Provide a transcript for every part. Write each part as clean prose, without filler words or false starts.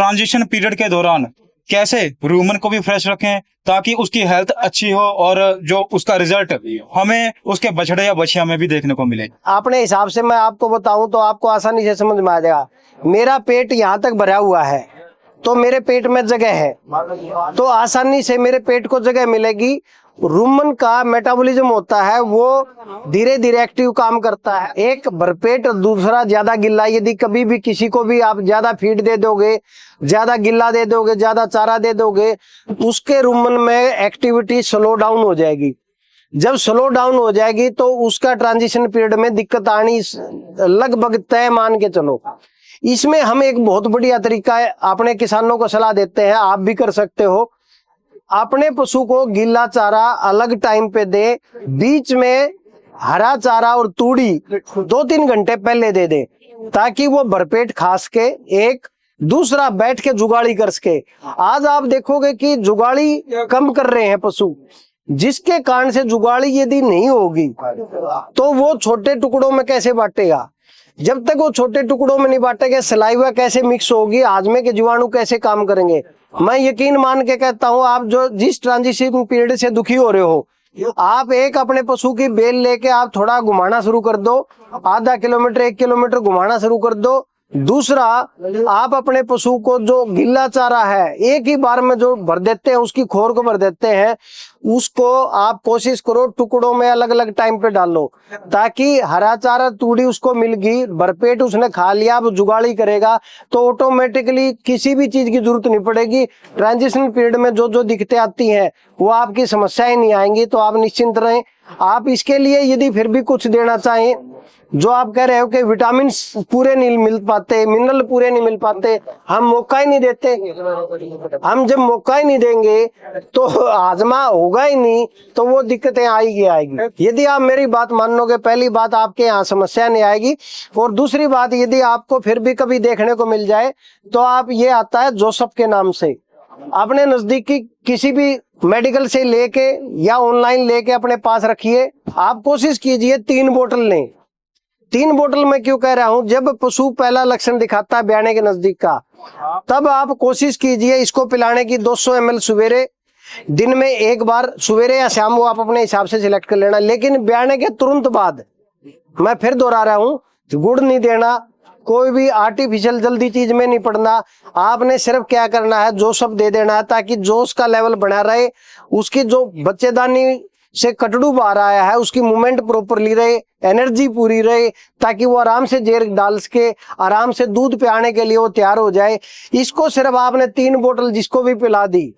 Transition period के दौरान कैसे रूमन को भी फ्रेश रखें ताकि उसकी हेल्थ अच्छी हो और जो उसका रिजल्ट हमें उसके बछड़े या बछिया में भी देखने को मिले। अपने हिसाब से मैं आपको बताऊं तो आपको आसानी से समझ में आ जाएगा। मेरा पेट यहाँ तक भरा हुआ है तो मेरे पेट में जगह है, तो आसानी से मेरे पेट को जगह मिलेगी। रूमन का मेटाबॉलिज्म होता है वो धीरे धीरे एक्टिव काम करता है। एक भरपेट, दूसरा ज्यादा गिल्ला। यदि कभी भी किसी को भी आप ज्यादा फीड दे दोगे, ज्यादा गिल्ला दे दोगे, ज्यादा चारा दे दोगे, उसके रूमन में एक्टिविटी स्लो डाउन हो जाएगी। जब स्लो डाउन हो जाएगी तो उसका ट्रांजिशन पीरियड में दिक्कत आनी लगभग तय मान के चलो। इसमें हम एक बहुत बढ़िया तरीका है, अपने किसानों को सलाह देते हैं, आप भी कर सकते हो। अपने पशु को गीला चारा अलग टाइम पे दे, बीच में हरा चारा और तूड़ी 2-3 घंटे पहले दे दे, ताकि वो भरपेट खास के एक दूसरा बैठ के जुगाड़ी कर सके। आज आप देखोगे कि जुगाड़ी कम कर रहे हैं पशु, जिसके कारण से जुगाड़ी यदि नहीं होगी तो वो छोटे टुकड़ों में कैसे बांटेगा। जब तक वो छोटे टुकड़ों में नहीं बांटेगा, सलाइवा कैसे मिक्स होगी, हाजमे के जीवाणु कैसे काम करेंगे। मैं यकीन मान के कहता हूं, आप जो जिस ट्रांजिशन पीरियड से दुखी हो रहे हो, आप एक अपने पशु की बेल लेके आप थोड़ा घुमाना शुरू कर दो, आधा किलोमीटर 1 किलोमीटर घुमाना शुरू कर दो। दूसरा, आप अपने पशु को जो गिल्ला चारा है एक ही बार में जो भर देते हैं, उसकी खोर को भर देते हैं, उसको आप कोशिश करो टुकड़ों में अलग अलग टाइम पे डालो, ताकि हरा चारा तूड़ी उसको मिल गई, भरपेट उसने खा लिया, अब जुगाड़ी करेगा तो ऑटोमेटिकली किसी भी चीज की जरूरत नहीं पड़ेगी। ट्रांजिशन पीरियड में जो जो दिक्कतें आती हैं वो आपकी समस्याएं नहीं आएंगी, तो आप निश्चिंत रहें। आप इसके लिए यदि फिर भी कुछ देना चाहें, जो आप कह रहे हो कि विटामिन पूरे नहीं मिल पाते, मिनरल पूरे नहीं मिल पाते, हम मौका ही नहीं देते। हम जब मौका ही नहीं देंगे तो हाजमा होगा ही नहीं, तो वो दिक्कतें आएगी। यदि आप मेरी बात मानोगे, पहली बात आपके यहाँ समस्या नहीं आएगी। और दूसरी बात, यदि आपको फिर भी कभी देखने को मिल जाए तो आप, ये आता है जोसेफ के नाम से, अपने नजदीकी किसी भी मेडिकल से लेके या ऑनलाइन लेके अपने पास रखिए। आप कोशिश कीजिए 3 बोतल लें। 3 बोतल में क्यों कह रहा हूं, जब पशु पहला लक्षण दिखाता है ब्याने के नजदीक का, तब आप कोशिश कीजिए इसको पिलाने की 200 ml सवेरे, दिन में 1 बार सवेरे या शाम, वो आप अपने हिसाब से सिलेक्ट कर लेना। लेकिन ब्याने के तुरंत बाद, मैं फिर दोहरा रहा हूं, गुड़ नहीं देना, कोई भी आर्टिफिशियल जल्दी चीज में नहीं पड़ना। आपने सिर्फ क्या करना है, जोश दे देना है, ताकि जोश का लेवल बना रहे, उसकी जो बच्चेदानी से कटड़ू बाहर आया है उसकी मूवमेंट प्रॉपरली रहे, एनर्जी पूरी रहे, ताकि वो आराम से जेर डाल सके, आराम से दूध पे आने के लिए वो तैयार हो जाए। इसको सिर्फ आपने 3 बोतल जिसको भी पिला दी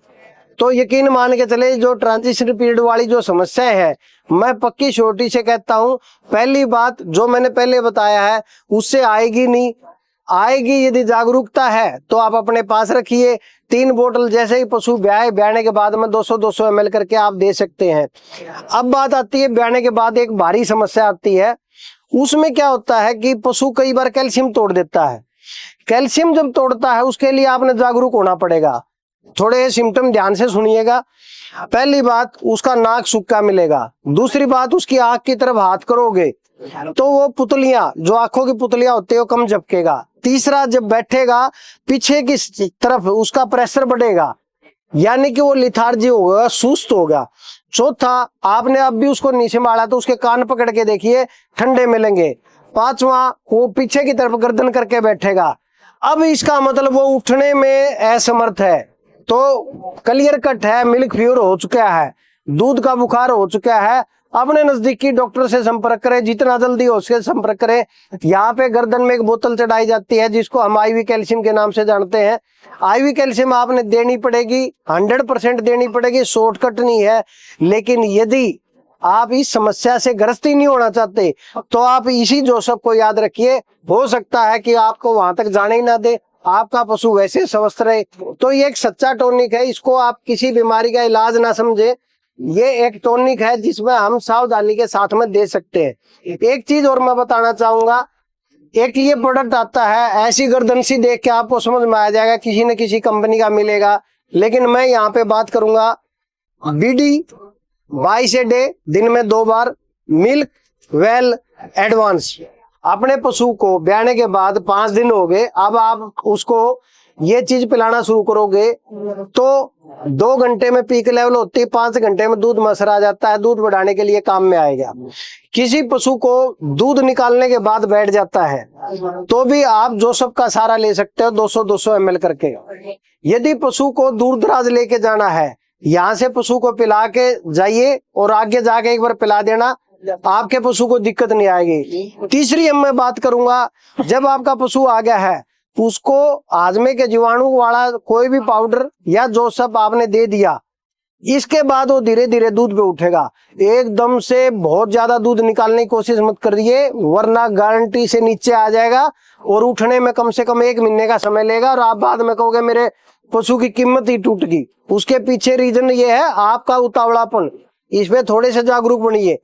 तो यकीन मान के चले, जो ट्रांजिशन पीरियड वाली जो समस्या है, मैं पक्की छोटी से कहता हूं, पहली बात जो मैंने पहले बताया है उससे आएगी नहीं। आएगी यदि जागरूकता है तो आप अपने पास रखिए। 3 बोतल जैसे ही पशु ब्याने के बाद में 200-200 ml करके आप दे सकते हैं। अब बात आती है ब्याने के बाद एक भारी समस्या आती है, उसमें क्या होता है कि पशु कई बार कैल्शियम तोड़ देता है। कैल्शियम जब तोड़ता है उसके लिए आपने जागरूक होना पड़ेगा। थोड़े सिम्टम ध्यान से सुनिएगा। पहली बात, उसका नाक सूखा मिलेगा। दूसरी बात, उसकी आंख की तरफ हाथ करोगे तो वो पुतलियां, जो आंखों की पुतलियां होती है, वो कम झपकेगा। तीसरा, जब बैठेगा पीछे की तरफ उसका प्रेशर बढ़ेगा, यानी कि वो लिथार्जी होगा, सुस्त होगा। चौथा, आपने अब भी उसको नीचे मारा तो उसके कान पकड़ के देखिए, ठंडे मिलेंगे। पांचवा, वो पीछे की तरफ गर्दन करके बैठेगा। अब इसका मतलब वो उठने में असमर्थ है, तो क्लियर कट है, मिल्क फीवर हो चुका है, दूध का बुखार हो चुका है। अपने नजदीकी डॉक्टर से संपर्क करें, जितना जल्दी हो सके संपर्क करें। यहाँ पे गर्दन में एक बोतल चढ़ाई जाती है जिसको हम IV कैल्शियम के नाम से जानते हैं। IV कैल्शियम आपने देनी पड़ेगी, 100% देनी पड़ेगी, शॉर्टकट नहीं है। लेकिन यदि आप इस समस्या से ग्रस्त ही नहीं होना चाहते तो आप इसी जोसेफ को याद रखिए। हो सकता है कि आपको वहां तक जाने ही ना दे, आपका पशु वैसे स्वस्थ रहे। तो ये एक सच्चा टॉनिक है, इसको आप किसी बीमारी का इलाज ना समझे, ये एक टॉनिक है जिसमें हम सावधानी के साथ में दे सकते हैं। एक चीज और मैं बताना चाहूंगा, एक ये प्रोडक्ट आता है, ऐसी गर्दन सी देख के आपको समझ में आ जाएगा किसी न किसी कंपनी का मिलेगा, लेकिन मैं यहाँ पे बात करूंगा BD 22 a डे, दिन में 2 बार, मिल्क वेल एडवांस। अपने पशु को ब्याने के बाद 5 दिन हो गए, अब आप उसको ये चीज पिलाना शुरू करोगे तो 2 घंटे में पीक लेवल होती है, 5 घंटे में दूध मसर आ जाता है, दूध बढ़ाने के लिए काम में आएगा। किसी पशु को दूध निकालने के बाद बैठ जाता है तो भी आप जोसफ का सहारा ले सकते हो 200-200 ml करके। यदि पशु को दूर दराज लेके जाना है, यहाँ से पशु को पिला के जाइए और आगे जाके एक बार पिला देना, आपके पशु को दिक्कत नहीं आएगी। तीसरी अब मैं बात करूंगा, जब आपका पशु आ गया है उसको हाजमे के जीवाणु वाला कोई भी पाउडर या जोसफ आपने दे दिया, इसके बाद वो धीरे धीरे दूध पे उठेगा। एकदम से बहुत ज्यादा दूध निकालने की कोशिश मत करिए, वरना गारंटी से नीचे आ जाएगा और उठने में कम से कम 1 महीने का समय लेगा और आप बाद में कहोगे मेरे पशु की कीमत ही टूट गई। उसके पीछे रीजन ये है आपका उतावलापन। इस पे थोड़े से जागरूक बनिए।